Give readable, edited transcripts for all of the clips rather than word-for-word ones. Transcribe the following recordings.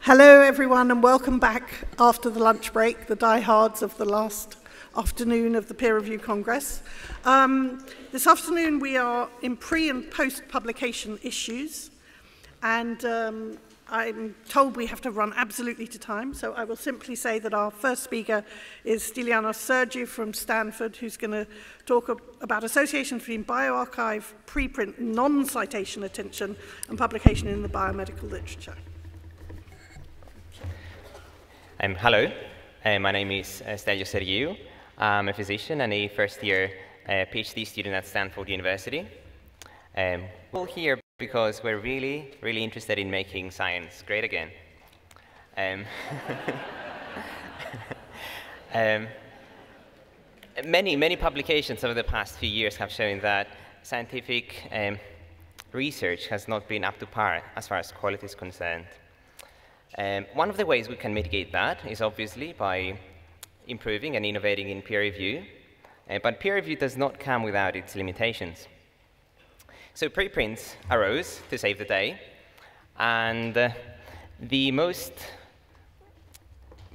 Hello everyone and welcome back after the lunch break, the diehards of the last afternoon of the Peer Review Congress. This afternoon we are in pre- and post-publication issues, and I'm told we have to run absolutely to time, so I will simply say that our first speaker is Stylianos Serghiou from Stanford, who's going to talk about association between bioRxiv, preprint, non-citation attention, and publication in the biomedical literature. Hello, my name is Serghiou. I'm a physician and a first-year PhD student at Stanford University. We're here because we're really interested in making science great again. Many publications over the past few years have shown that scientific research has not been up to par as far as quality is concerned. One of the ways we can mitigate that is obviously by improving and innovating in peer review, but peer review does not come without its limitations. So preprints arose to save the day, and the most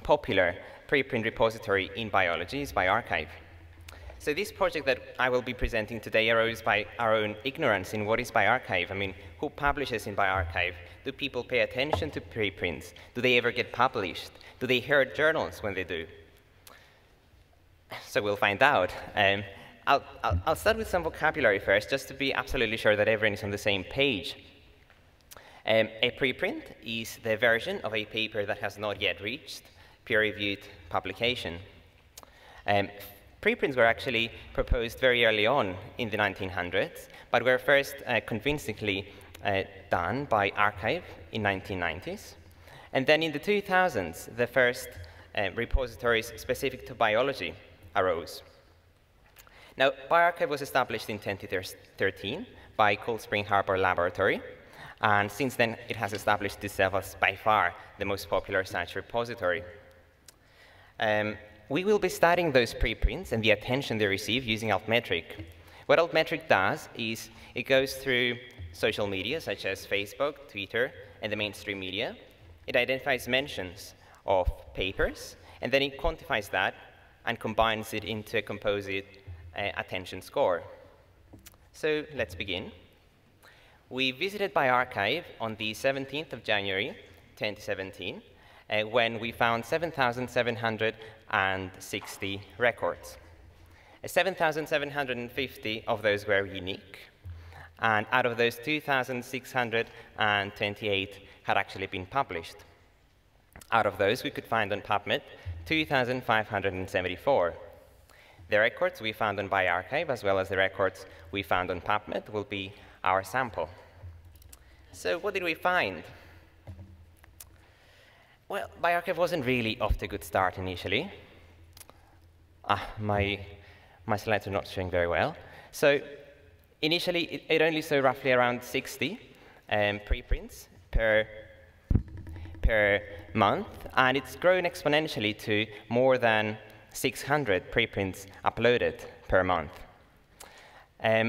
popular preprint repository in biology is bioRxiv. So this project that I will be presenting today arose by our own ignorance in what is bioRxiv. I mean, who publishes in bioRxiv? Do people pay attention to preprints? Do they ever get published? Do they hear journals when they do? So we'll find out. I'll start with some vocabulary first, just to be absolutely sure that everyone is on the same page. A preprint is the version of a paper that has not yet reached peer-reviewed publication. Preprints were actually proposed very early on in the 1900s, but were first convincingly done by Archive in 1990s. And then in the 2000s, the first repositories specific to biology arose. Now, bioRxiv was established in 2013 by Cold Spring Harbor Laboratory, and since then it has established itself as by far the most popular such repository. We will be studying those preprints and the attention they receive using Altmetric. What Altmetric does is it goes through social media such as Facebook, Twitter, and the mainstream media. It identifies mentions of papers, and then it quantifies that and combines it into a composite attention score. So let's begin. We visited bioRxiv on the 17th of January, 2017, when we found 7,760 records. 7,750 of those were unique, and out of those, 2,628 had actually been published. Out of those, we could find on PubMed 2,574. The records we found on bioRxiv, as well as the records we found on PubMed, will be our sample. So what did we find? Well, bioRxiv wasn't really off to a good start initially. My slides are not showing very well. So initially, it only saw roughly around 60 preprints per month, and it's grown exponentially to more than 600 preprints uploaded per month.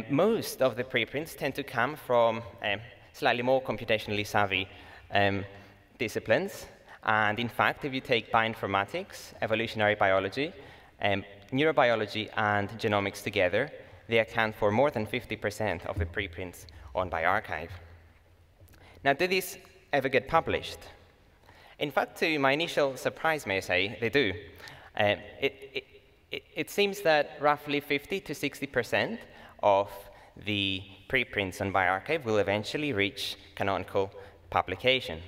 Most of the preprints tend to come from slightly more computationally savvy disciplines. And in fact, if you take bioinformatics, evolutionary biology, neurobiology, and genomics together, they account for more than 50% of the preprints on bioRxiv. Now, did these ever get published? In fact, to my initial surprise, may I say, they do. It seems that roughly 50 to 60% of the preprints on bioRxiv will eventually reach canonical publication.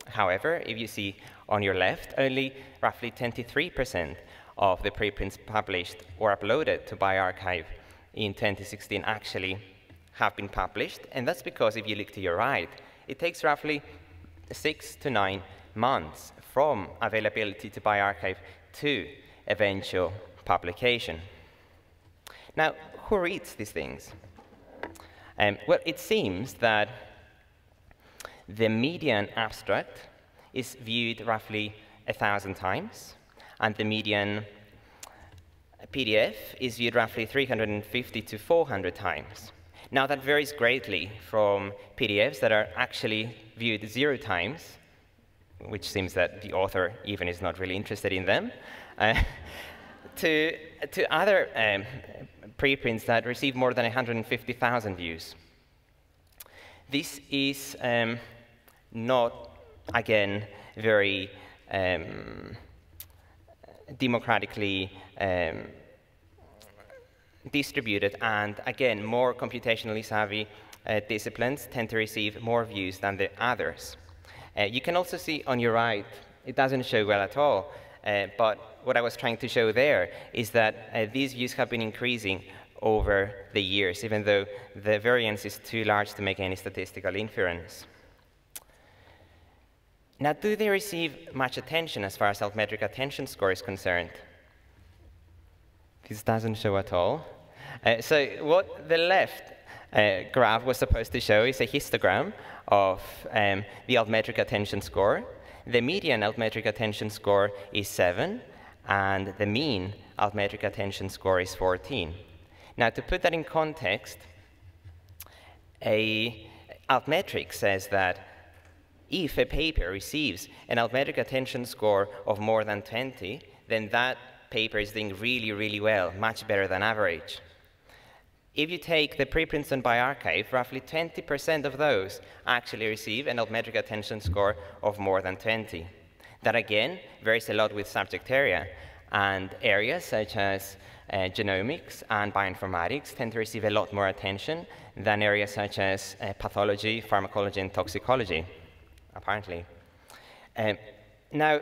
However, if you see on your left, only roughly 23% of the preprints published or uploaded to bioRxiv in 2016 actually have been published. And that's because if you look to your right, it takes roughly 6 to 9 months from availability to bioRxiv to eventual publication. Now, who reads these things? Well, it seems that the median abstract is viewed roughly 1,000 times, and the median PDF is viewed roughly 350 to 400 times. Now, that varies greatly from PDFs that are actually viewed 0 times which seems that the author even is not really interested in them, to other preprints that receive more than 150,000 views. This is not, again, very democratically distributed, and again, more computationally savvy disciplines tend to receive more views than the others. You can also see on your right, it doesn't show well at all, but what I was trying to show there is that these views have been increasing over the years, even though the variance is too large to make any statistical inference. Now, do they receive much attention as far as altmetric attention score is concerned? This doesn't show at all. So what the left graph was supposed to show is a histogram of the altmetric attention score. The median altmetric attention score is 7, and the mean altmetric attention score is 14. Now, to put that in context, altmetric says that if a paper receives an altmetric attention score of more than 20, then that paper is doing really, really well, much better than average. If you take the preprints on bioRxiv, roughly 20% of those actually receive an altmetric attention score of more than 20. That, again, varies a lot with subject area, and areas such as genomics and bioinformatics tend to receive a lot more attention than areas such as pathology, pharmacology, and toxicology, apparently. Now,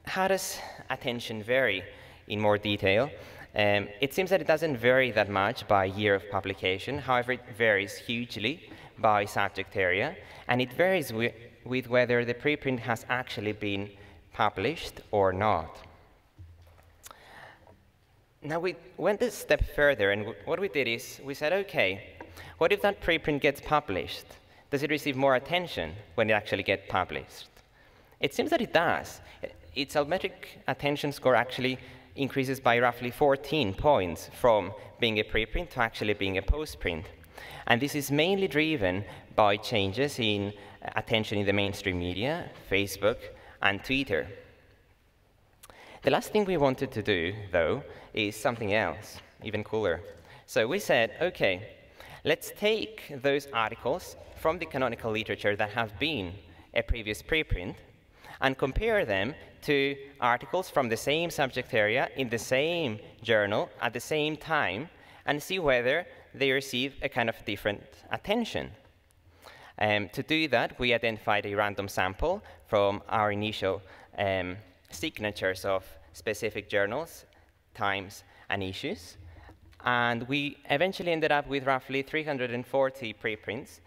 how does attention vary in more detail? It seems that it doesn't vary that much by year of publication. However, it varies hugely by subject area, and it varies with whether the preprint has actually been published or not. Now, we went a step further, and what we did is we said, OK, what if that preprint gets published? Does it receive more attention when it actually gets published? It seems that it does. Its altmetric attention score actually increases by roughly 14 points from being a preprint to actually being a postprint. And this is mainly driven by changes in attention in the mainstream media, Facebook, and Twitter. The last thing we wanted to do, though, is something else, even cooler. So we said, OK, let's take those articles from the canonical literature that have been a previous preprint and compare them to articles from the same subject area in the same journal at the same time and see whether they receive a kind of different attention. To do that, we identified a random sample from our initial signatures of specific journals, times, and issues. And we eventually ended up with roughly 340 preprints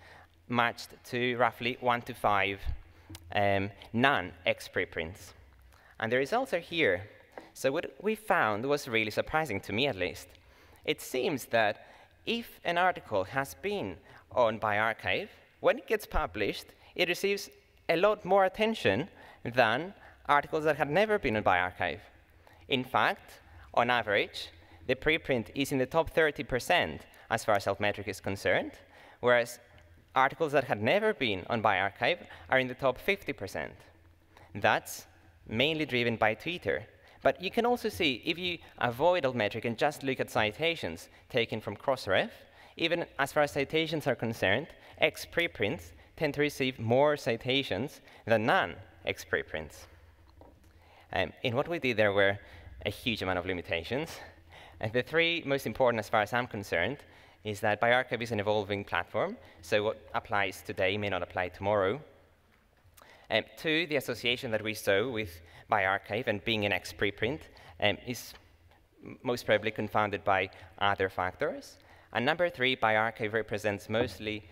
matched to roughly 1 to 5 non-X preprints. And the results are here. So what we found was really surprising, to me at least. It seems that if an article has been on bioRxiv, when it gets published, it receives a lot more attention than articles that had never been on bioRxiv. In fact, on average, the preprint is in the top 30% as far as altmetric is concerned, whereas articles that had never been on bioRxiv are in the top 50%. That's mainly driven by Twitter. But you can also see, if you avoid altmetric and just look at citations taken from Cross-Ref, even as far as citations are concerned, X preprints tend to receive more citations than non-X preprints. In what we did, there were a huge amount of limitations. And the three most important, as far as I'm concerned, is that bioRxiv is an evolving platform, so what applies today may not apply tomorrow. Two, the association that we saw with bioRxiv and being an X preprint is most probably confounded by other factors. And number three, bioRxiv represents mostly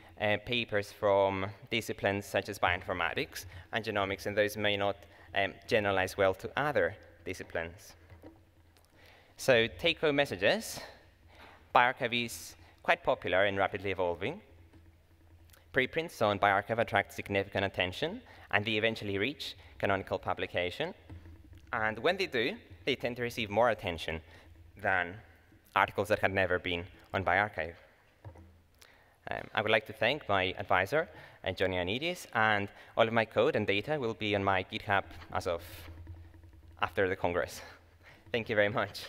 papers from disciplines such as bioinformatics and genomics, and those may not generalize well to other disciplines. So take-home messages. bioRxiv is quite popular and rapidly evolving. Preprints on bioRxiv attract significant attention, and they eventually reach canonical publication. And when they do, they tend to receive more attention than articles that had never been on bioRxiv. I would like to thank my advisor, Johnny Anidis, and all of my code and data will be on my GitHub as of after the Congress. Thank you very much.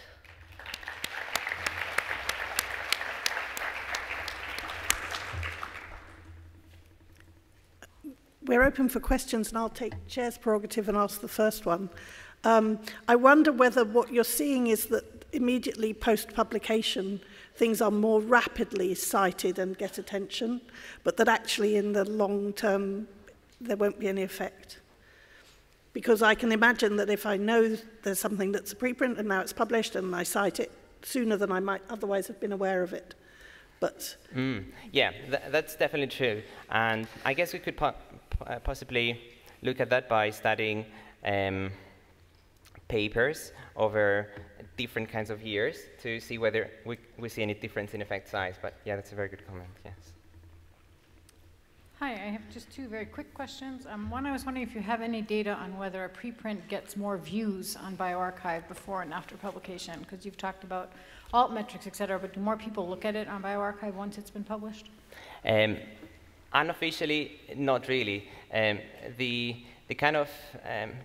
We're open for questions, and I'll take chair's prerogative and ask the first one. I wonder whether what you're seeing is that immediately post-publication, things are more rapidly cited and get attention, but that actually in the long term, there won't be any effect. Because I can imagine that if I know there's something that's a preprint and now it's published and I cite it sooner than I might otherwise have been aware of it. But yeah, that's definitely true. And I guess we could possibly look at that by studying papers over different kinds of years to see whether we see any difference in effect size. But yeah, that's a very good comment, yes. Hi, I have just two very quick questions. One, I was wondering if you have any data on whether a preprint gets more views on bioRxiv before and after publication, because you've talked about alt metrics, et cetera, but do more people look at it on bioRxiv once it's been published? Unofficially, not really. The kind of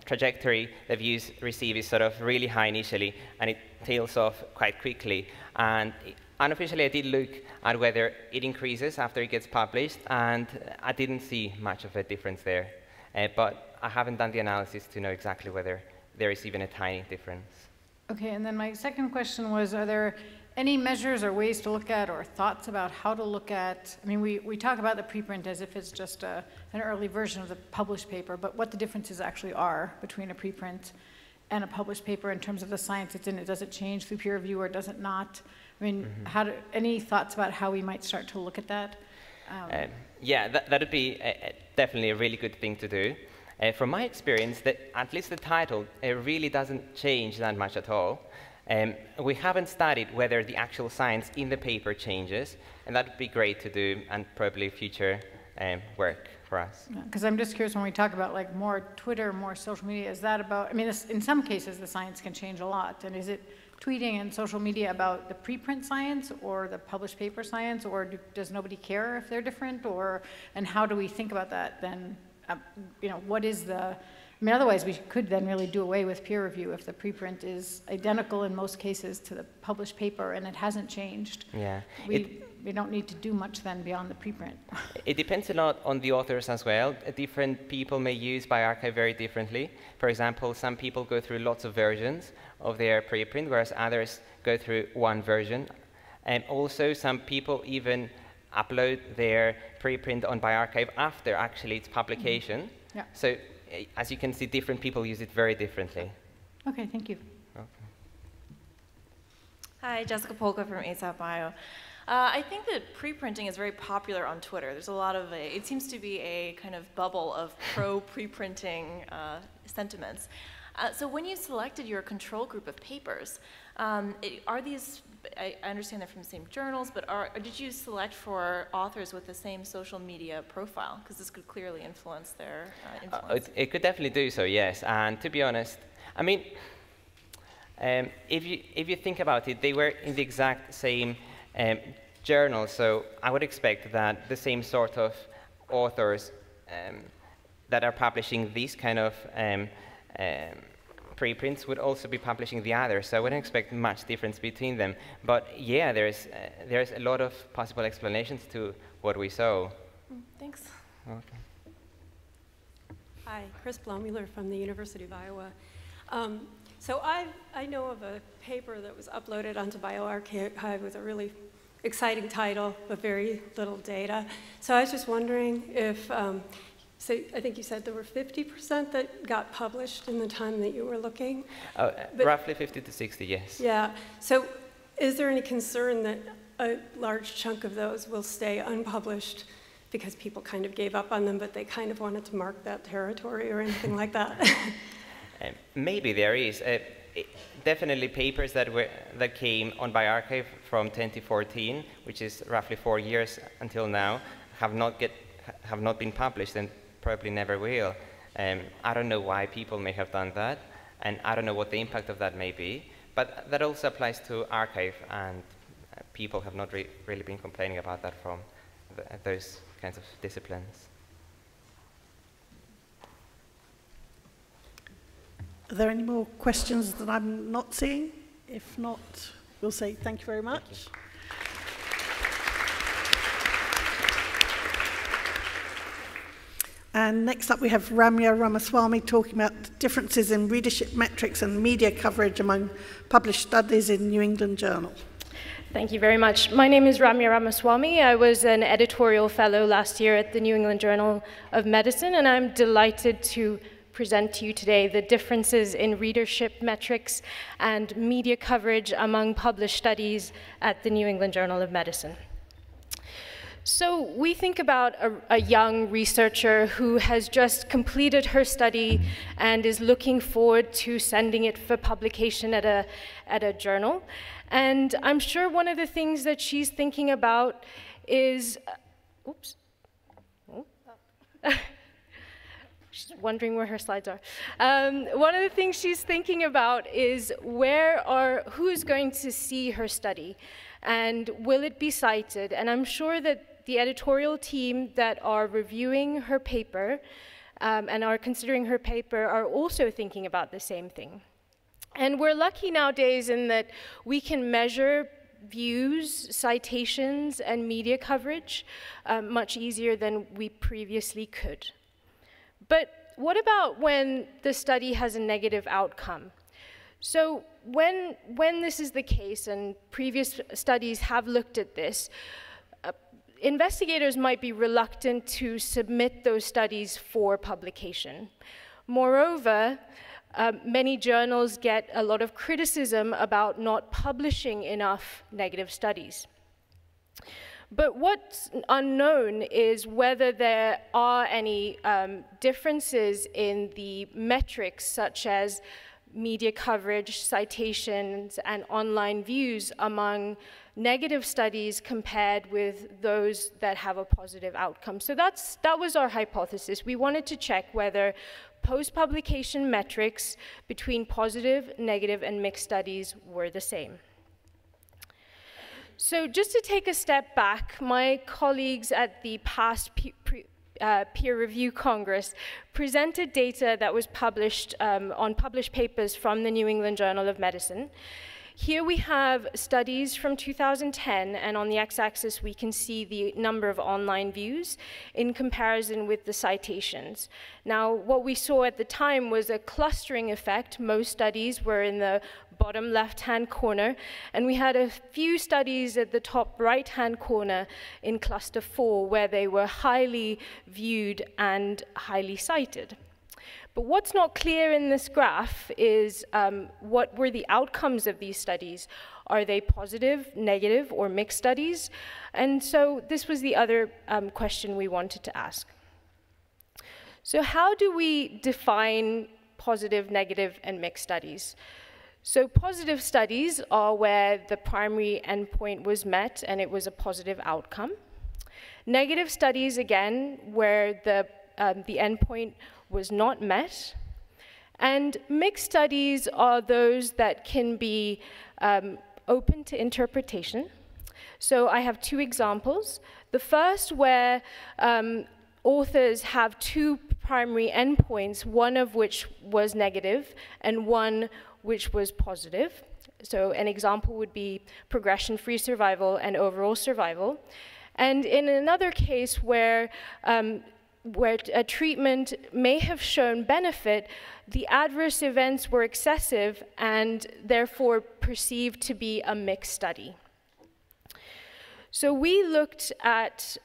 trajectory that views receive is sort of really high initially, and it tails off quite quickly. And unofficially, I did look at whether it increases after it gets published, and I didn't see much of a difference there. But I haven't done the analysis to know exactly whether there is even a tiny difference. Okay, and then my second question was, are there any measures or ways to look at or thoughts about how to look at, I mean, we talk about the preprint as if it's just an early version of the published paper, but what the differences actually are between a preprint and a published paper in terms of the science it's in it. Does it change through peer review or does it not? I mean, any thoughts about how we might start to look at that? Yeah, that would be definitely a really good thing to do. From my experience, at least the title really doesn't change that much at all. We haven't studied whether the actual science in the paper changes, and that would be great to do and probably future work for us. Because I'm just curious, when we talk about like more Twitter, more social media, is that about, I mean, in some cases the science can change a lot, and is it tweeting and social media about the preprint science or the published paper science, or does nobody care if they're different, or, and how do we think about that then? You know, what is the, I mean, otherwise we could then really do away with peer review if the preprint is identical in most cases to the published paper and it hasn't changed. Yeah. We don't need to do much then beyond the preprint. It depends a lot on the authors as well. Different people may use bioRxiv very differently. For example, some people go through lots of versions of their preprint, whereas others go through one version. And also some people even upload their preprint on bioRxiv after actually its publication. Yeah. So as you can see, different people use it very differently. Okay, thank you. Okay. Hi, Jessica Polka from ASAP Bio. I think that preprinting is very popular on Twitter. There's a lot of, it seems to be a kind of bubble of pro-preprinting sentiments. So when you selected your control group of papers, are these, I understand they're from the same journals, but did you select for authors with the same social media profile? Because this could clearly influence their influence. It could definitely do so, yes. And to be honest, I mean, if you think about it, they were in the exact same journal, so I would expect that the same sort of authors that are publishing these kind of preprints would also be publishing the others, so I wouldn't expect much difference between them. But yeah, there's a lot of possible explanations to what we saw. Thanks. Okay. Hi, Chris Blommueller from the University of Iowa. So I know of a paper that was uploaded onto bioRxiv with a really exciting title, but very little data. So I was just wondering if, so I think you said there were 50% that got published in the time that you were looking? Roughly 50 to 60, yes. Yeah. So is there any concern that a large chunk of those will stay unpublished because people kind of gave up on them, but they kind of wanted to mark that territory or anything like that? Maybe there is. Definitely papers that came on bioRxiv from 2014, which is roughly 4 years until now, have not been published and probably never will. I don't know why people may have done that, and I don't know what the impact of that may be, but that also applies to arXiv, and people have not really been complaining about that from those kinds of disciplines. Are there any more questions that I'm not seeing? If not, we'll say thank you very much. And next up we have Ramya Ramaswami talking about differences in readership metrics and media coverage among published studies in New England Journal. Thank you very much. My name is Ramya Ramaswamy. I was an editorial fellow last year at the New England Journal of Medicine, and I'm delighted to present to you today the differences in readership metrics and media coverage among published studies at the New England Journal of Medicine. So we think about a young researcher who has just completed her study and is looking forward to sending it for publication at a journal. And I'm sure one of the things that she's thinking about is, oops. Oh. She's wondering where her slides are. One of the things she's thinking about is who's going to see her study, and will it be cited? And I'm sure that the editorial team that are reviewing her paper and are considering her paper are also thinking about the same thing. And we're lucky nowadays in that we can measure views, citations, and media coverage much easier than we previously could. But what about when the study has a negative outcome? So when this is the case, and previous studies have looked at this, investigators might be reluctant to submit those studies for publication. Moreover, many journals get a lot of criticism about not publishing enough negative studies. But what's unknown is whether there are any differences in the metrics, such as media coverage, citations, and online views among negative studies compared with those that have a positive outcome. So that was our hypothesis. We wanted to check whether post-publication metrics between positive, negative, and mixed studies were the same. So just to take a step back, my colleagues at the past peer review Congress presented data that was published on published papers from the New England Journal of Medicine. Here we have studies from 2010, and on the x-axis we can see the number of online views in comparison with the citations. Now, what we saw at the time was a clustering effect. Most studies were in the bottom left-hand corner, and we had a few studies at the top right-hand corner in cluster 4 where they were highly viewed and highly cited. But what's not clear in this graph is what were the outcomes of these studies. Are they positive, negative, or mixed studies? And so this was the other question we wanted to ask. So how do we define positive, negative, and mixed studies? So positive studies are where the primary endpoint was met and it was a positive outcome. Negative studies, again, where the endpoint was not met. And mixed studies are those that can be open to interpretation. So I have two examples. The first where authors have two primary endpoints, one of which was negative and one which was positive. So an example would be progression-free survival and overall survival. And in another case where a treatment may have shown benefit, the adverse events were excessive and therefore perceived to be a mixed study. So we looked at,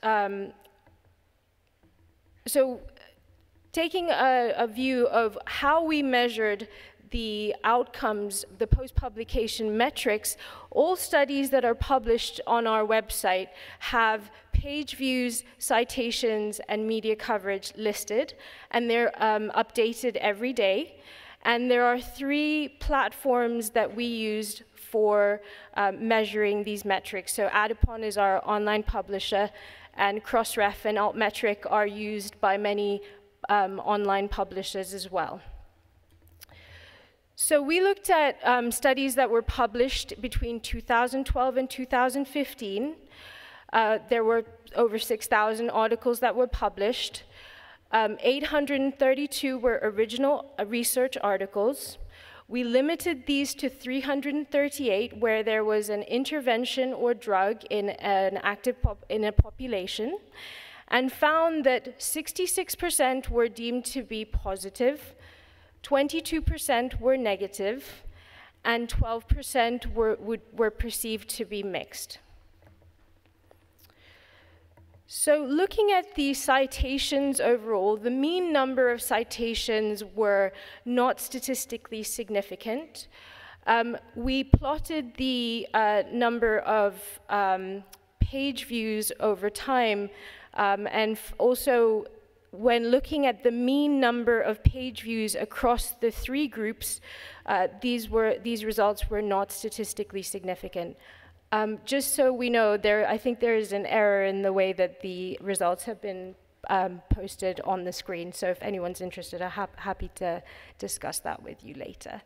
taking a view of how we measured the outcomes, the post-publication metrics, all studies that are published on our website have page views, citations, and media coverage listed, and they're updated every day. And there are 3 platforms that we used for measuring these metrics. So Adipon is our online publisher, and Crossref and Altmetric are used by many online publishers as well. So we looked at studies that were published between 2012 and 2015. There were over 6,000 articles that were published. 832 were original research articles. We limited these to 338 where there was an intervention or drug in a population, and found that 66% were deemed to be positive, 22% were negative, and 12% were perceived to be mixed. So looking at the citations overall, the mean number of citations were not statistically significant. We plotted the number of page views over time, and also when looking at the mean number of page views across the three groups, these results were not statistically significant. Just so we know, I think there is an error in the way that the results have been posted on the screen. So if anyone's interested, I'm happy to discuss that with you later.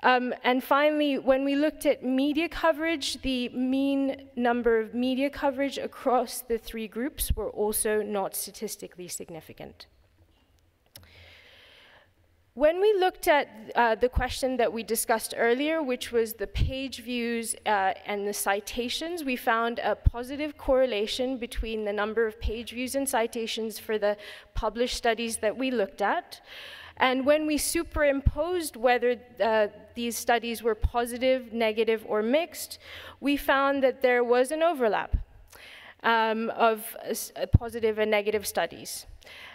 And finally, when we looked at media coverage, the mean number of media coverage across the three groups were also not statistically significant. When we looked at the question that we discussed earlier, which was the page views and the citations, we found a positive correlation between the number of page views and citations for the published studies that we looked at. And when we superimposed whether these studies were positive, negative, or mixed, we found that there was an overlap of positive and negative studies.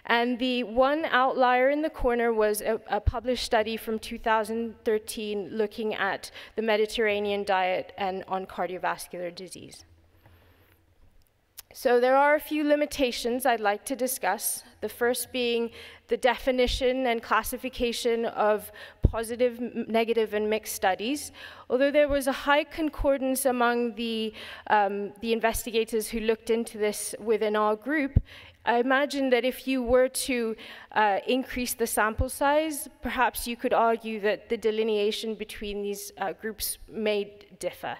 And the one outlier in the corner was a published study from 2013 looking at the Mediterranean diet and on cardiovascular disease. So there are a few limitations I'd like to discuss. The first being the definition and classification of positive, negative, and mixed studies. Although there was a high concordance among the investigators who looked into this within our group, I imagine that if you were to increase the sample size, perhaps you could argue that the delineation between these groups may differ.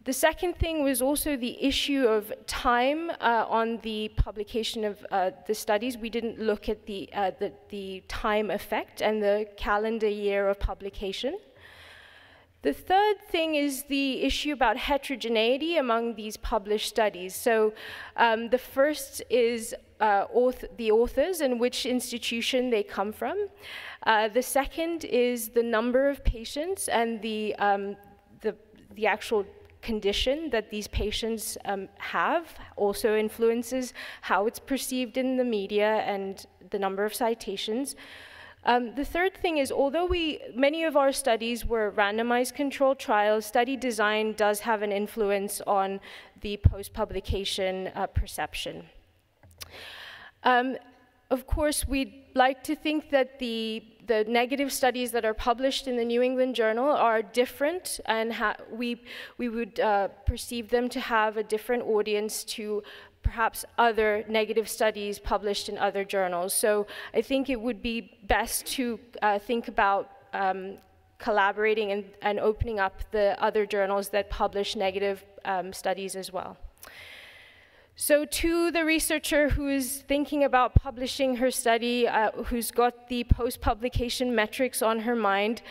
The second thing was also the issue of time on the publication of the studies. We didn't look at the time effect and the calendar year of publication. The third thing is the issue about heterogeneity among these published studies. So the first is the authors and which institution they come from. The second is the number of patients and the actual condition that these patients have also influences how it's perceived in the media and the number of citations. The third thing is, although many of our studies were randomized controlled trials, study design does have an influence on the post-publication perception. Of course, we'd like to think that the negative studies that are published in the New England Journal are different, and we would perceive them to have a different audience to perhaps other negative studies published in other journals. So I think it would be best to think about collaborating and opening up the other journals that publish negative studies as well. So to the researcher who is thinking about publishing her study, who's got the post-publication metrics on her mind,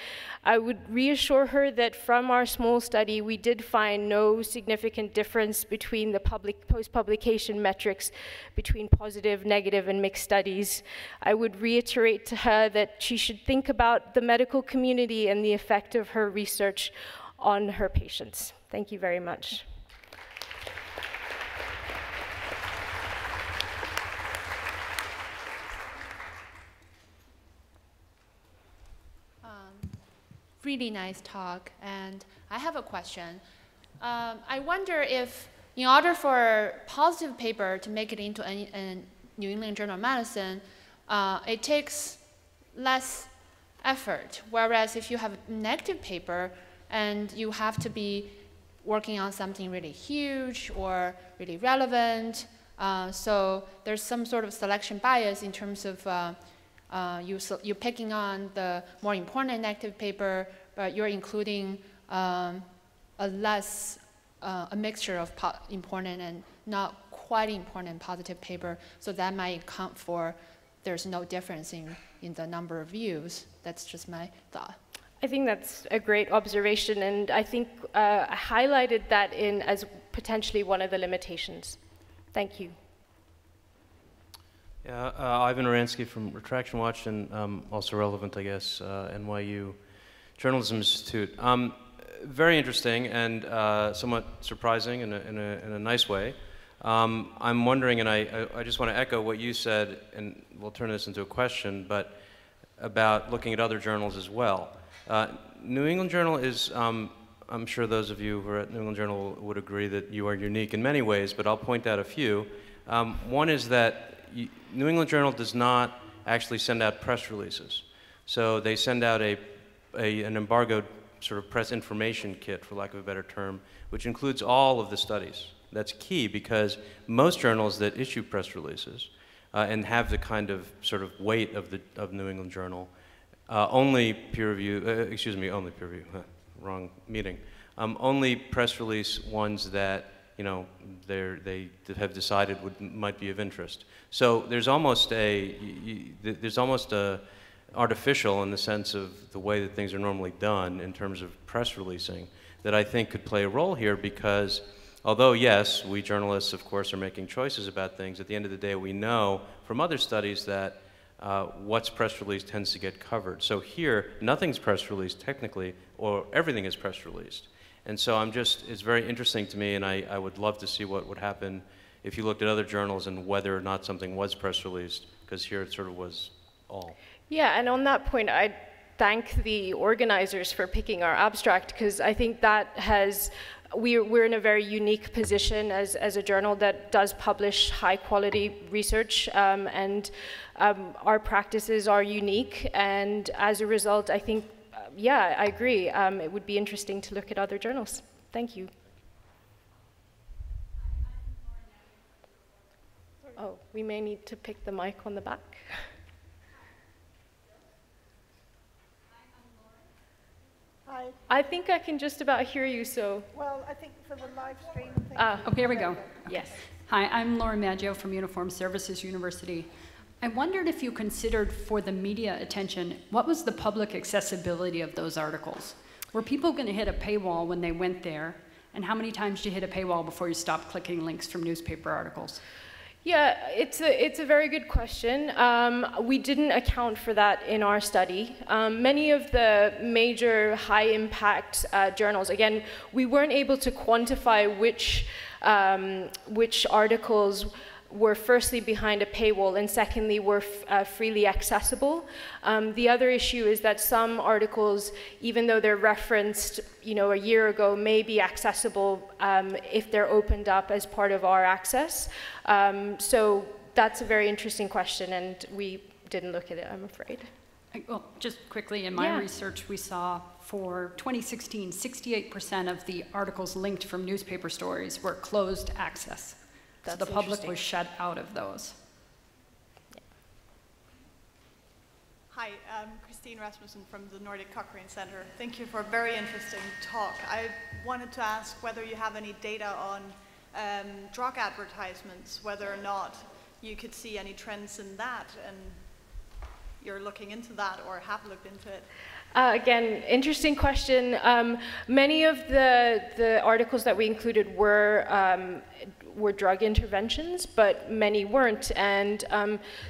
I would reassure her that from our small study, we did find no significant difference between the post-publication metrics between positive, negative, and mixed studies. I would reiterate to her that she should think about the medical community and the effect of her research on her patients. Thank you very much. Really nice talk, and I have a question. I wonder if, in order for a positive paper to make it into a New England Journal of Medicine, it takes less effort, whereas if you have a negative paper and you have to be working on something really huge or really relevant, so there's some sort of selection bias in terms of you're picking on the more important negative paper, but you're including a less a mixture of important and not quite important positive paper, so that might account for there's no difference in the number of views. That's just my thought. I think that's a great observation, and I think I highlighted that as potentially one of the limitations. Thank you. Yeah, Ivan Oransky from Retraction Watch, and also relevant, I guess, NYU Journalism Institute. Very interesting and somewhat surprising in a nice way. I'm wondering, and I just want to echo what you said, and we'll turn this into a question, but about looking at other journals as well. New England Journal is, I'm sure those of you who are at New England Journal would agree that you are unique in many ways, but I'll point out a few. One is that New England Journal does not actually send out press releases. So they send out an embargoed sort of press information kit, for lack of a better term, which includes all of the studies. That's key because most journals that issue press releases and have the kind of sort of weight of New England Journal only peer review, only peer review, wrong meeting. Only press release ones that, you know, they have decided might be of interest. So there's almost a artificial in the sense of the way that things are normally done in terms of press releasing that I think could play a role here, because although yes, we journalists of course are making choices about things, at the end of the day we know from other studies that what's press released tends to get covered. So here, nothing's press released technically, or everything is press released. And so it's very interesting to me, and I would love to see what would happen if you looked at other journals and whether or not something was press released, because here it sort of was all. Yeah, and on that point, I thank the organizers for picking our abstract, because I think that we're in a very unique position as a journal that does publish high quality research, and our practices are unique, and as a result, I think, yeah, I agree, it would be interesting to look at other journals. Thank you. Oh, we may need to pick the mic on the back. Hi. I think I can just about hear you, so. Well, I think for the live stream thing. Oh, here we go. Yes. Hi, I'm Laura Maggio from Uniformed Services University. I wondered if you considered for the media attention, what was the public accessibility of those articles? Were people going to hit a paywall when they went there? And how many times did you hit a paywall before you stopped clicking links from newspaper articles? Yeah, it's a very good question. We didn't account for that in our study. Many of the major high-impact journals, again, we weren't able to quantify which articles were firstly behind a paywall and secondly were freely accessible. The other issue is that some articles, even though they're referenced, you know, a year ago, may be accessible if they're opened up as part of our access. So that's a very interesting question, and we didn't look at it, I'm afraid. Well, just quickly, in my research, we saw for 2016, 68% of the articles linked from newspaper stories were closed access. So the public was shut out of those. Yeah. Hi, I'm Christine Rasmussen from the Nordic Cochrane Center. Thank you for a very interesting talk. I wanted to ask whether you have any data on drug advertisements, whether or not you could see any trends in that, and you're looking into that or have looked into it. Again, interesting question. Many of the articles that we included were drug interventions, but many weren't. And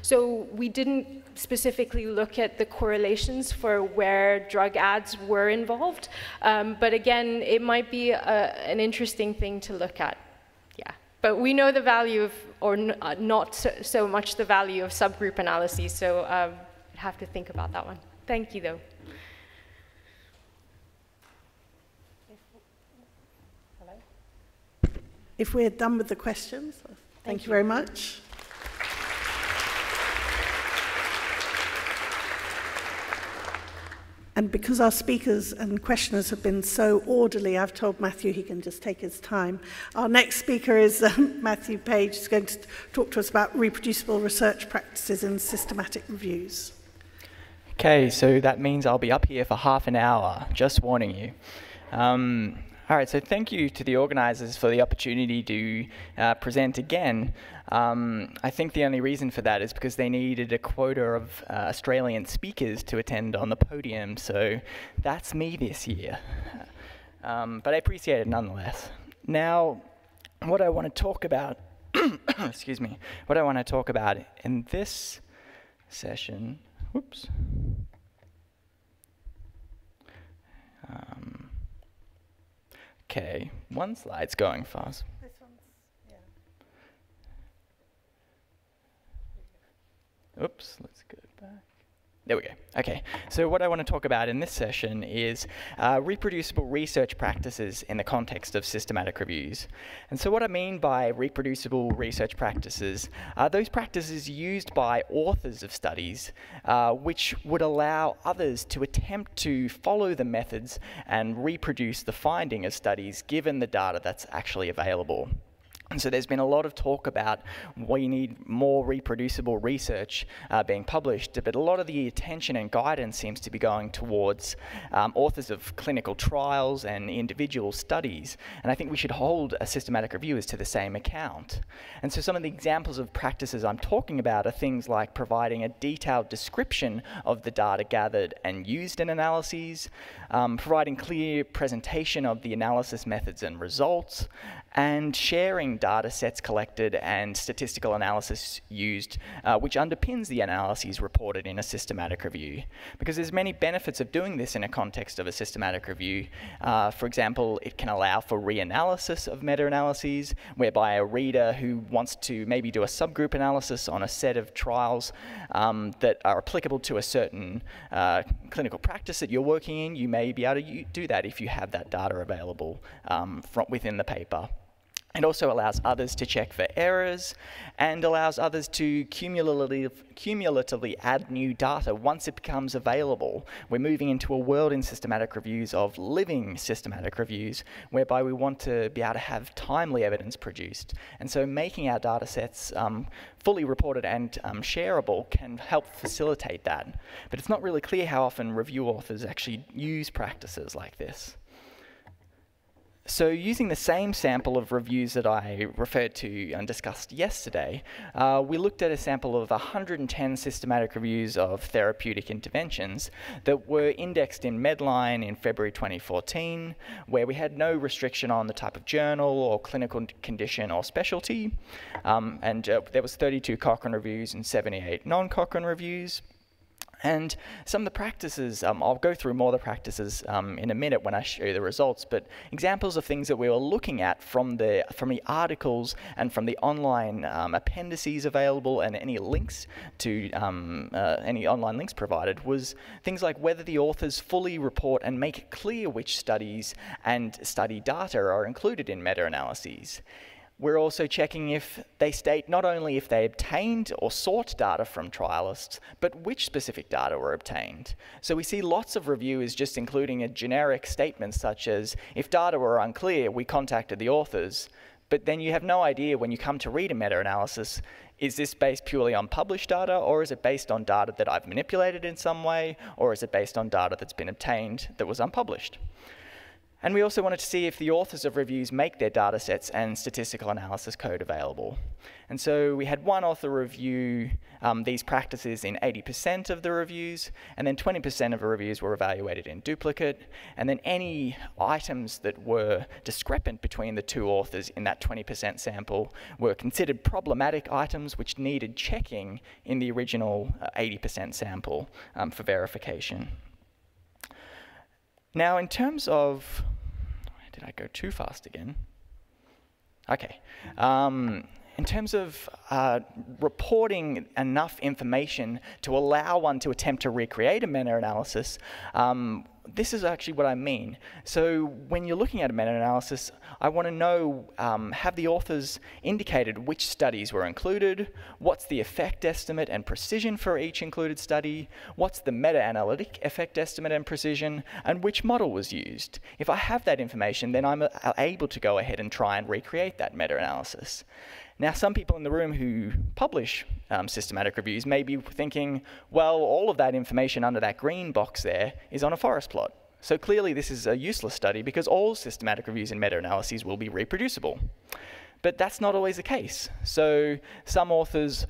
so we didn't specifically look at the correlations for where drug ads were involved. But again, it might be an interesting thing to look at. Yeah. But we know the value of, or not so much the value of subgroup analyses. So I'd have to think about that one. Thank you, though. If we're done with the questions, thank you very much. And because our speakers and questioners have been so orderly, I've told Matthew he can just take his time. Our next speaker is Matthew Page, who's going to talk to us about reproducible research practices and systematic reviews. Okay, so that means I'll be up here for half an hour, just warning you. All right, so thank you to the organisers for the opportunity to present again. I think the only reason for that is because they needed a quota of Australian speakers to attend on the podium, so that's me this year. But I appreciate it nonetheless. Now, what I want to talk about, excuse me, what I want to talk about in this session, whoops. Okay, one slide's going fast. This one's, yeah. Oops, let's go back. There we go. Okay, so what I want to talk about in this session is reproducible research practices in the context of systematic reviews. And so what I mean by reproducible research practices are those practices used by authors of studies which would allow others to attempt to follow the methods and reproduce the finding of studies given the data that's actually available. And so there's been a lot of talk about we need more reproducible research being published, but a lot of the attention and guidance seems to be going towards authors of clinical trials and individual studies. And I think we should hold systematic reviewers to the same account. And so some of the examples of practices I'm talking about are things like providing a detailed description of the data gathered and used in analyses, providing clear presentation of the analysis methods and results, and sharing data sets collected and statistical analysis used, which underpins the analyses reported in a systematic review. Because there's many benefits of doing this in a context of a systematic review. For example, it can allow for reanalysis of meta-analyses, whereby a reader who wants to maybe do a subgroup analysis on a set of trials that are applicable to a certain clinical practice that you're working in, you may be able to do that if you have that data available from within the paper. It also allows others to check for errors and allows others to cumulatively add new data once it becomes available. We're moving into a world in systematic reviews of living systematic reviews, whereby we want to be able to have timely evidence produced. And so making our data sets fully reported and shareable can help facilitate that. But it's not really clear how often review authors actually use practices like this. So using the same sample of reviews that I referred to and discussed yesterday, we looked at a sample of 110 systematic reviews of therapeutic interventions that were indexed in Medline in February 2014, where we had no restriction on the type of journal or clinical condition or specialty. There was 32 Cochrane reviews and 78 non-Cochrane reviews. And some of the practices, I'll go through more of the practices in a minute when I show you the results, but examples of things that we were looking at from the articles and from the online appendices available and any links to any online links provided was things like whether the authors fully report and make it clear which studies and study data are included in meta-analyses. We're also checking if they state not only if they obtained or sought data from trialists, but which specific data were obtained. So we see lots of reviewers just including a generic statement such as, if data were unclear, we contacted the authors. But then you have no idea when you come to read a meta-analysis, is this based purely on published data, or is it based on data that I've manipulated in some way, or is it based on data that's been obtained that was unpublished? And we also wanted to see if the authors of reviews make their data sets and statistical analysis code available. And so we had one author review these practices in 80% of the reviews, and then 20% of the reviews were evaluated in duplicate, and then any items that were discrepant between the two authors in that 20% sample were considered problematic items which needed checking in the original 80% sample for verification. Now, in terms of, did I go too fast again? Okay. In terms of reporting enough information to allow one to attempt to recreate a meta-analysis, this is actually what I mean. So when you're looking at a meta-analysis, I want to know, have the authors indicated which studies were included, what's the effect estimate and precision for each included study, what's the meta-analytic effect estimate and precision, and which model was used. If I have that information, then I'm able to go ahead and try and recreate that meta-analysis. Now, some people in the room who publish systematic reviews may be thinking, well, all of that information under that green box there is on a forest plot. So clearly this is a useless study because all systematic reviews and meta-analyses will be reproducible. But that's not always the case. So some authors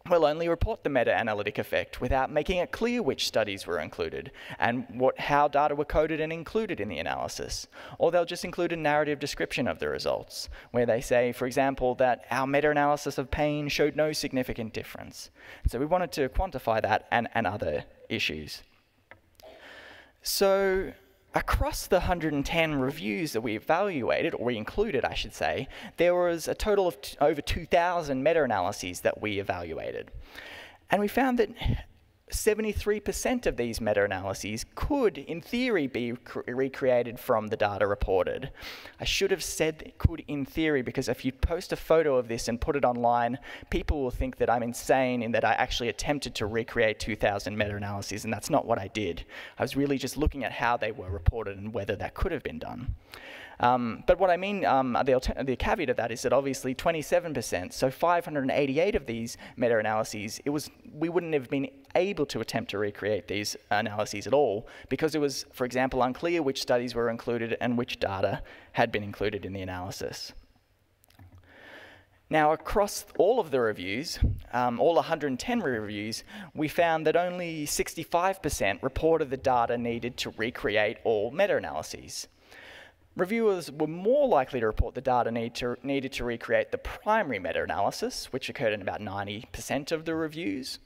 will only report the meta-analytic effect without making it clear which studies were included and how data were coded and included in the analysis. Or they'll just include a narrative description of the results, where they say, for example, that our meta-analysis of pain showed no significant difference. So we wanted to quantify that and other issues. So across the 110 reviews that we evaluated, or we included, I should say, there was a total of over 2,000 meta-analyses that we evaluated. And we found that 73% of these meta-analyses could, in theory, be recreated from the data reported. I should have said could in theory, because if you post a photo of this and put it online, people will think that I'm insane in that I actually attempted to recreate 2,000 meta-analyses, and that's not what I did. I was really just looking at how they were reported and whether that could have been done. But what I mean, the caveat of that is that obviously 27%, so 588 of these meta-analyses, we wouldn't have been able to attempt to recreate these analyses at all because it was, for example, unclear which studies were included and which data had been included in the analysis. Now, across all of the reviews, all 110 reviews, we found that only 65% reported the data needed to recreate all meta-analyses. Reviewers were more likely to report the data needed to recreate the primary meta-analysis, which occurred in about 90% of the reviews.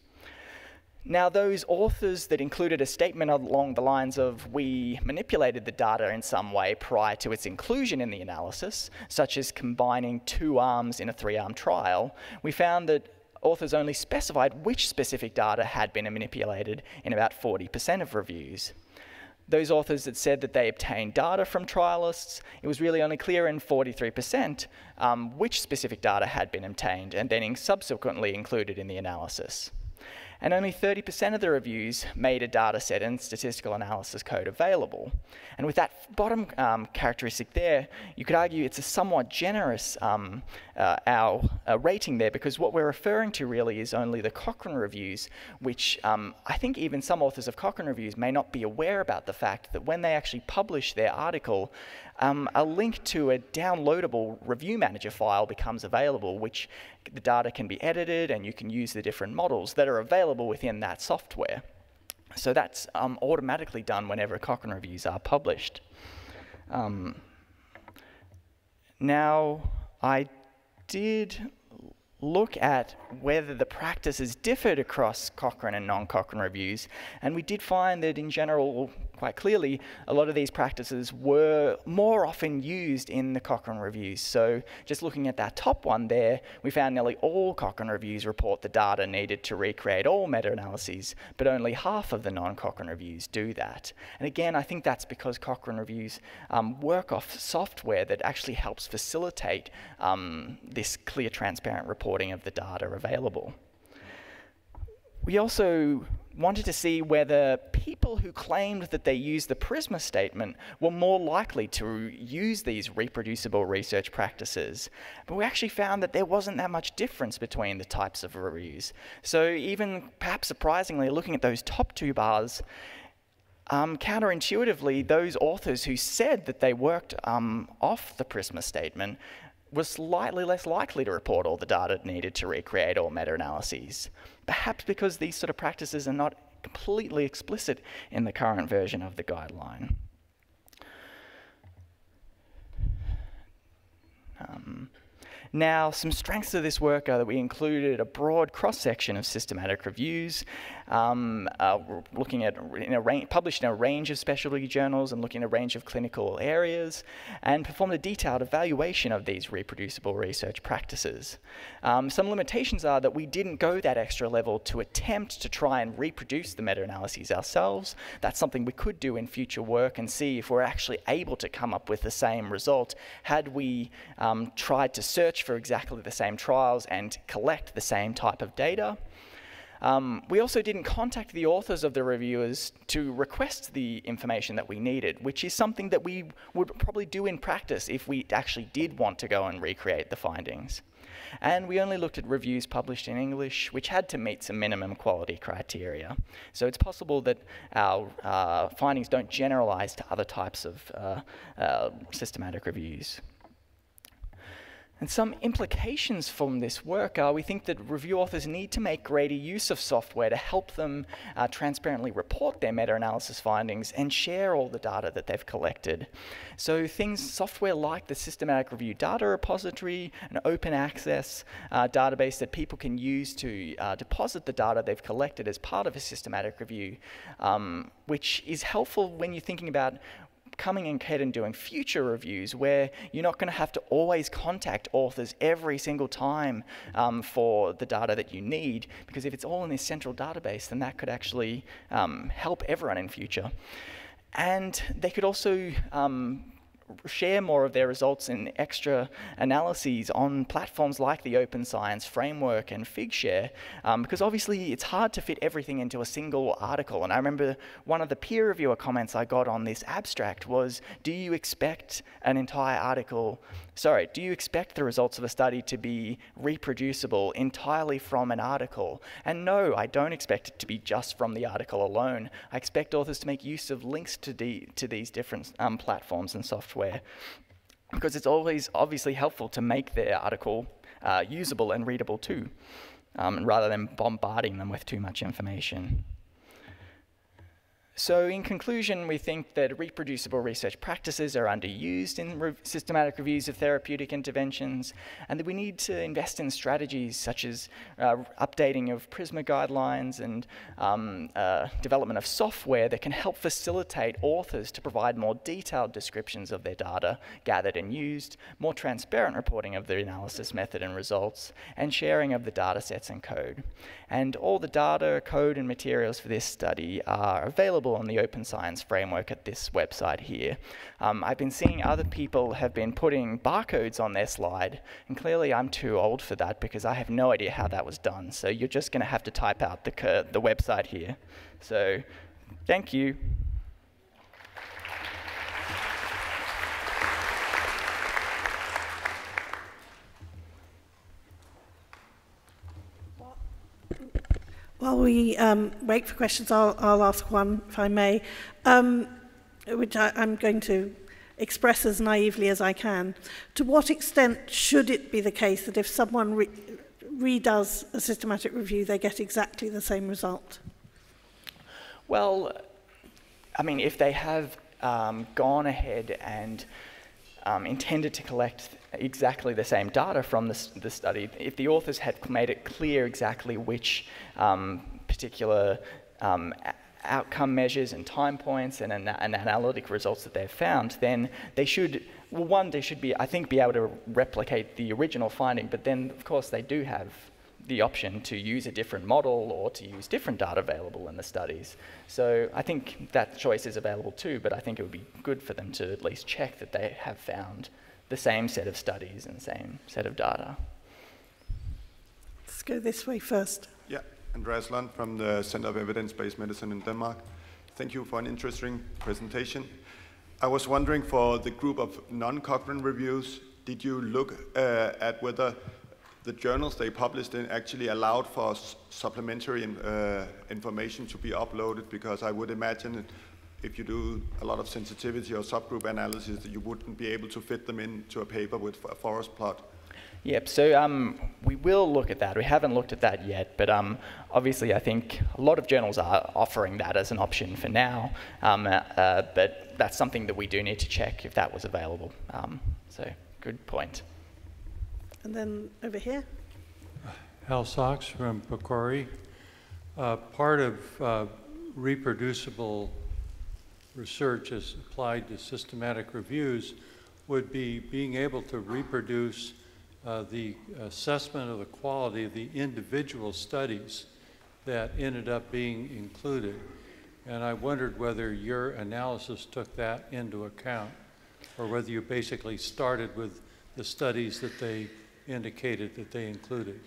Now, those authors that included a statement along the lines of, we manipulated the data in some way prior to its inclusion in the analysis, such as combining 2 arms in a 3-arm trial, we found that authors only specified which specific data had been manipulated in about 40% of reviews. Those authors that said that they obtained data from trialists, it was really only clear in 43% which specific data had been obtained and then subsequently included in the analysis. And only 30% of the reviews made a data set and statistical analysis code available. And with that bottom characteristic there, you could argue it's a somewhat generous rating there, because what we're referring to really is only the Cochrane reviews, which I think even some authors of Cochrane reviews may not be aware about the fact that when they actually publish their article, a link to a downloadable review manager file becomes available, which the data can be edited and you can use the different models that are available within that software. So that's automatically done whenever Cochrane reviews are published. Now, I did look at whether the practices differed across Cochrane and non-Cochrane reviews, and we did find that in general, quite clearly, a lot of these practices were more often used in the Cochrane reviews. So just looking at that top one there, we found nearly all Cochrane reviews report the data needed to recreate all meta-analyses, but only half of the non-Cochrane reviews do that. And again, I think that's because Cochrane reviews work off software that actually helps facilitate this clear, transparent reporting of the data available. We also wanted to see whether people who claimed that they used the PRISMA statement were more likely to use these reproducible research practices. But we actually found that there wasn't that much difference between the types of reviews. So even perhaps surprisingly, looking at those top 2 bars, counterintuitively, those authors who said that they worked off the PRISMA statement was slightly less likely to report all the data needed to recreate all meta-analyses, perhaps because these sort of practices are not completely explicit in the current version of the guideline. Now, some strengths of this work are that we included a broad cross-section of systematic reviews, looking at published in a range of specialty journals and looking at a range of clinical areas, and performed a detailed evaluation of these reproducible research practices. Some limitations are that we didn't go that extra level to attempt to try and reproduce the meta-analyses ourselves. That's something we could do in future work and see if we're actually able to come up with the same result had we tried to search for exactly the same trials and collect the same type of data. We also didn't contact the authors of the reviewers to request the information that we needed, which is something that we would probably do in practice if we actually did want to go and recreate the findings. And we only looked at reviews published in English, which had to meet some minimum quality criteria. So it's possible that our findings don't generalize to other types of systematic reviews. And some implications from this work are we think that review authors need to make greater use of software to help them transparently report their meta-analysis findings and share all the data that they've collected. So software like the Systematic Review Data Repository, an open access database that people can use to deposit the data they've collected as part of a systematic review, which is helpful when you're thinking about coming ahead and doing future reviews where you're not going to have to always contact authors every single time for the data that you need, because if it's all in this central database, then that could actually help everyone in future. And they could also share more of their results in extra analyses on platforms like the Open Science Framework and Figshare, because obviously it's hard to fit everything into a single article. And I remember one of the peer reviewer comments I got on this abstract was, do you expect the results of a study to be reproducible entirely from an article? And no, I don't expect it to be just from the article alone. I expect authors to make use of links to these different platforms and software, because it's always obviously helpful to make their article usable and readable too, rather than bombarding them with too much information. So in conclusion, we think that reproducible research practices are underused in systematic reviews of therapeutic interventions, and that we need to invest in strategies such as updating of PRISMA guidelines and development of software that can help facilitate authors to provide more detailed descriptions of their data gathered and used, more transparent reporting of the analysis method and results, and sharing of the data sets and code. And all the data, code, and materials for this study are available on the Open Science Framework at this website here. I've been seeing other people have been putting barcodes on their slide, and clearly I'm too old for that because I have no idea how that was done. So you're just going to have to type out the website here. So thank you. While we wait for questions, I'll ask one, if I may, which I'm going to express as naively as I can. To what extent should it be the case that if someone redoes a systematic review, they get exactly the same result? Well, I mean, if they have gone ahead and intended to collect exactly the same data from the study, if the authors had made it clear exactly which particular outcome measures and time points and analytic results that they've found, then they should, well, one, they should be, I think, be able to replicate the original finding, but then, of course, they do have the option to use a different model or to use different data available in the studies. So I think that choice is available too, but I think it would be good for them to at least check that they have found the same set of studies and same set of data. Let's go this way first. Yeah, Andreas Lund from the Center of Evidence-Based Medicine in Denmark. Thank you for an interesting presentation. I was wondering, for the group of non-Cochrane reviews, did you look at whether the journals they published in actually allowed for supplementary information to be uploaded? Because I would imagine if you do a lot of sensitivity or subgroup analysis, that you wouldn't be able to fit them into a paper with a forest plot. Yep, so we will look at that. We haven't looked at that yet, but obviously I think a lot of journals are offering that as an option for now, but that's something that we do need to check if that was available. So good point. And then over here. Hal Sachs from Pocori. Part of reproducible research as applied to systematic reviews would be being able to reproduce the assessment of the quality of the individual studies that ended up being included. And I wondered whether your analysis took that into account, or whether you basically started with the studies that they indicated that they included.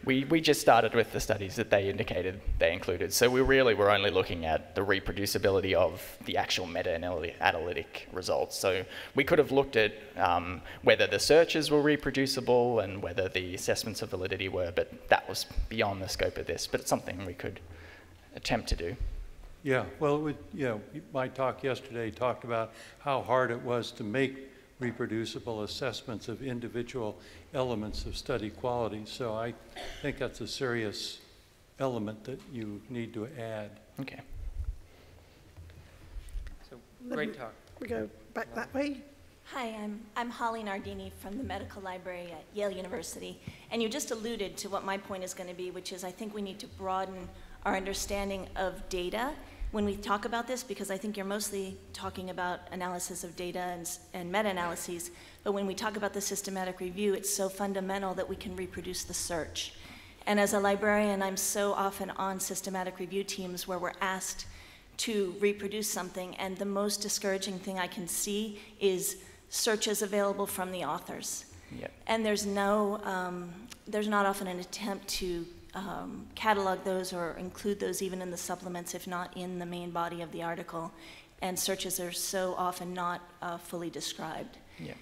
we just started with the studies that they indicated they included. So we really were only looking at the reproducibility of the actual meta-analytic results. So we could have looked at whether the searches were reproducible and whether the assessments of validity were, but that was beyond the scope of this. But it's something we could attempt to do. Yeah, well, my talk yesterday talked about how hard it was to make reproducible assessments of individual elements of study quality. So I think that's a serious element that you need to add. Okay. So great talk. We go back that way. Hi, I'm Holly Nardini from the Medical Library at Yale University. And you just alluded to what my point is going to be, which is I think we need to broaden our understanding of data when we talk about this, because I think you're mostly talking about analysis of data and meta-analyses, but when we talk about the systematic review, it's so fundamental that we can reproduce the search. And as a librarian, I'm so often on systematic review teams where we're asked to reproduce something, and the most discouraging thing I can see is searches available from the authors. Yep. And there's not often an attempt to catalog those or include those even in the supplements, if not in the main body of the article. And searches are so often not fully described. Yeah.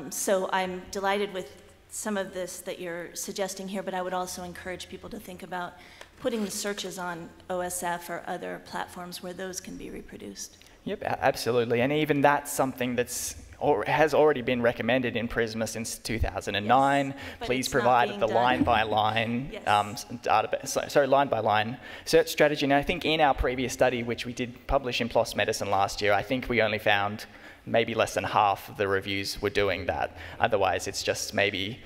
So I'm delighted with some of this that you're suggesting here, but I would also encourage people to think about putting the searches on OSF or other platforms where those can be reproduced. Yep, absolutely. And even that's something that's has already been recommended in PRISMA since 2009. Yes, Please provide the line-by-line database, line-by-line search strategy. And I think in our previous study, which we did publish in PLOS Medicine last year, I think we only found maybe less than half of the reviews were doing that. Otherwise, it's just maybe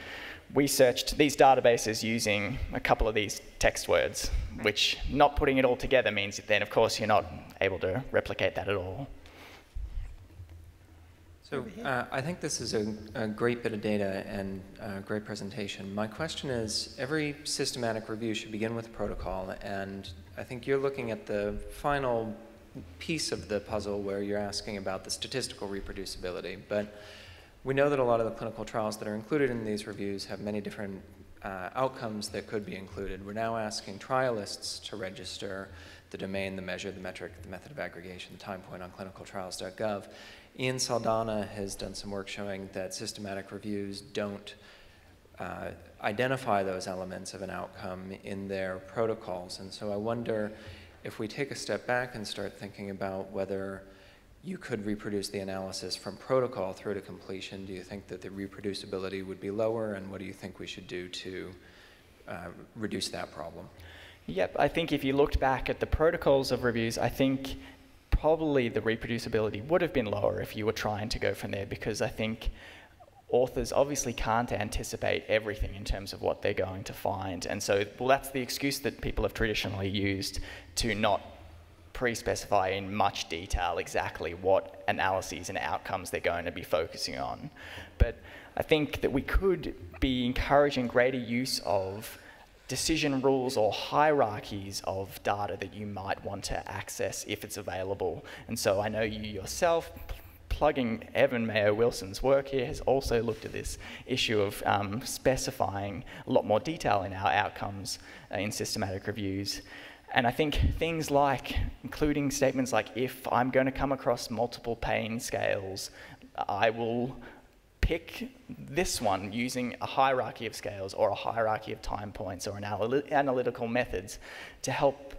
we searched these databases using a couple of these text words, which not putting it all together means that then, of course, you're not able to replicate that at all. So I think this is a great bit of data and a great presentation. My question is, every systematic review should begin with protocol, and I think you're looking at the final piece of the puzzle where you're asking about the statistical reproducibility. But we know that a lot of the clinical trials that are included in these reviews have many different outcomes that could be included. We're now asking trialists to register the domain, the measure, the metric, the method of aggregation, the time point on clinicaltrials.gov. Ian Saldana has done some work showing that systematic reviews don't identify those elements of an outcome in their protocols. And so I wonder if we take a step back and start thinking about whether you could reproduce the analysis from protocol through to completion, do you think that the reproducibility would be lower, and what do you think we should do to reduce that problem? Yep, I think if you looked back at the protocols of reviews, I think probably the reproducibility would have been lower if you were trying to go from there, because I think authors obviously can't anticipate everything in terms of what they're going to find. And so, well, that's the excuse that people have traditionally used to not pre-specify in much detail exactly what analyses and outcomes they're going to be focusing on. But I think that we could be encouraging greater use of decision rules or hierarchies of data that you might want to access if it's available. And so I know you yourself, plugging Evan Mayo Wilson's work here, has also looked at this issue of specifying a lot more detail in our outcomes in systematic reviews. And I think things like including statements like, if I'm going to come across multiple pain scales, I will pick this one using a hierarchy of scales or a hierarchy of time points or analytical methods to help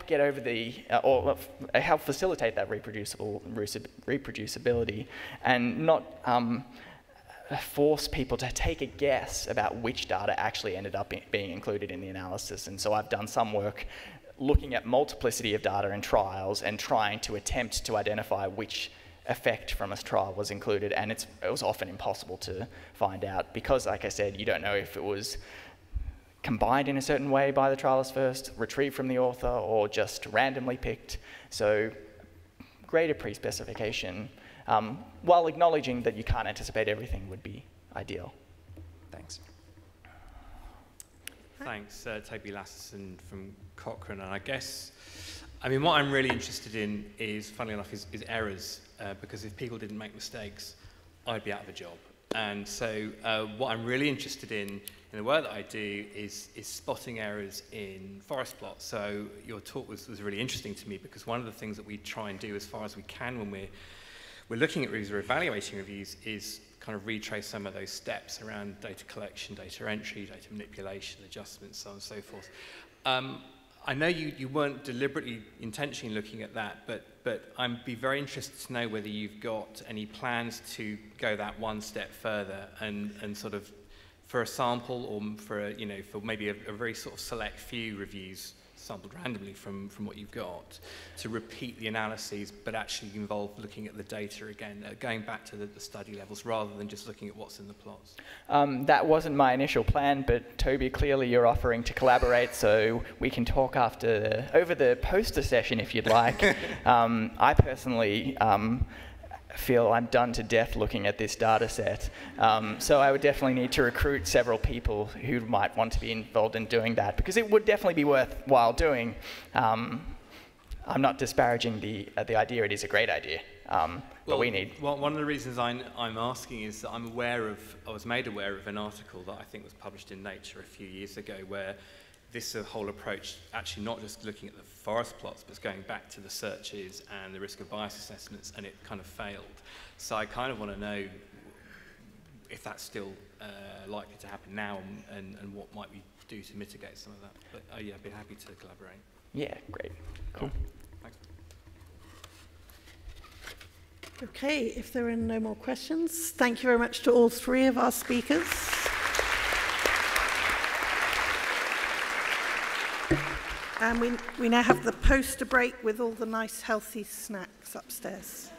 get over the, or help facilitate that reproducibility and not force people to take a guess about which data actually ended up being included in the analysis. And so I've done some work looking at multiplicity of data in trials and trying to attempt to identify which effect from a trial was included, and it was often impossible to find out because, like I said, you don't know if it was combined in a certain way by the trialist first, retrieved from the author, or just randomly picked. So greater pre-specification, while acknowledging that you can't anticipate everything, would be ideal. Thanks. Thanks, Toby Lasserson from Cochrane. And I guess, I mean, what I'm really interested in is, funnily enough, is errors. Because if people didn't make mistakes, I'd be out of a job. And so what I'm really interested in the work that I do is spotting errors in forest plots. So your talk was really interesting to me, because one of the things that we try and do as far as we can when we're looking at reviews or evaluating reviews is kind of retrace some of those steps around data collection, data entry, data manipulation, adjustments, so on and so forth. I know you weren't deliberately, intentionally looking at that, but I'd be very interested to know whether you've got any plans to go that one step further and sort of, for a sample or for maybe a very sort of select few reviews sampled randomly from what you've got, to repeat the analyses, but actually involve looking at the data again, going back to the study levels rather than just looking at what's in the plots. That wasn't my initial plan, but Toby, clearly you're offering to collaborate, so we can talk over the poster session if you'd like. I personally feel I'm done to death looking at this data set. So I would definitely need to recruit several people who might want to be involved in doing that, because it would definitely be worthwhile doing. I'm not disparaging the idea, it is a great idea. But we need... Well, one of the reasons I'm asking is that I was made aware of an article that I think was published in Nature a few years ago, where this whole approach, actually not just looking at the forest plots, but going back to the searches and the risk of bias assessments, and it kind of failed. So I kind of want to know if that's still likely to happen now, and what might we do to mitigate some of that. But yeah, I'd be happy to collaborate. Yeah, great. Cool. Thanks. Okay, if there are no more questions, thank you very much to all three of our speakers. And we now have the poster break with all the nice healthy snacks upstairs.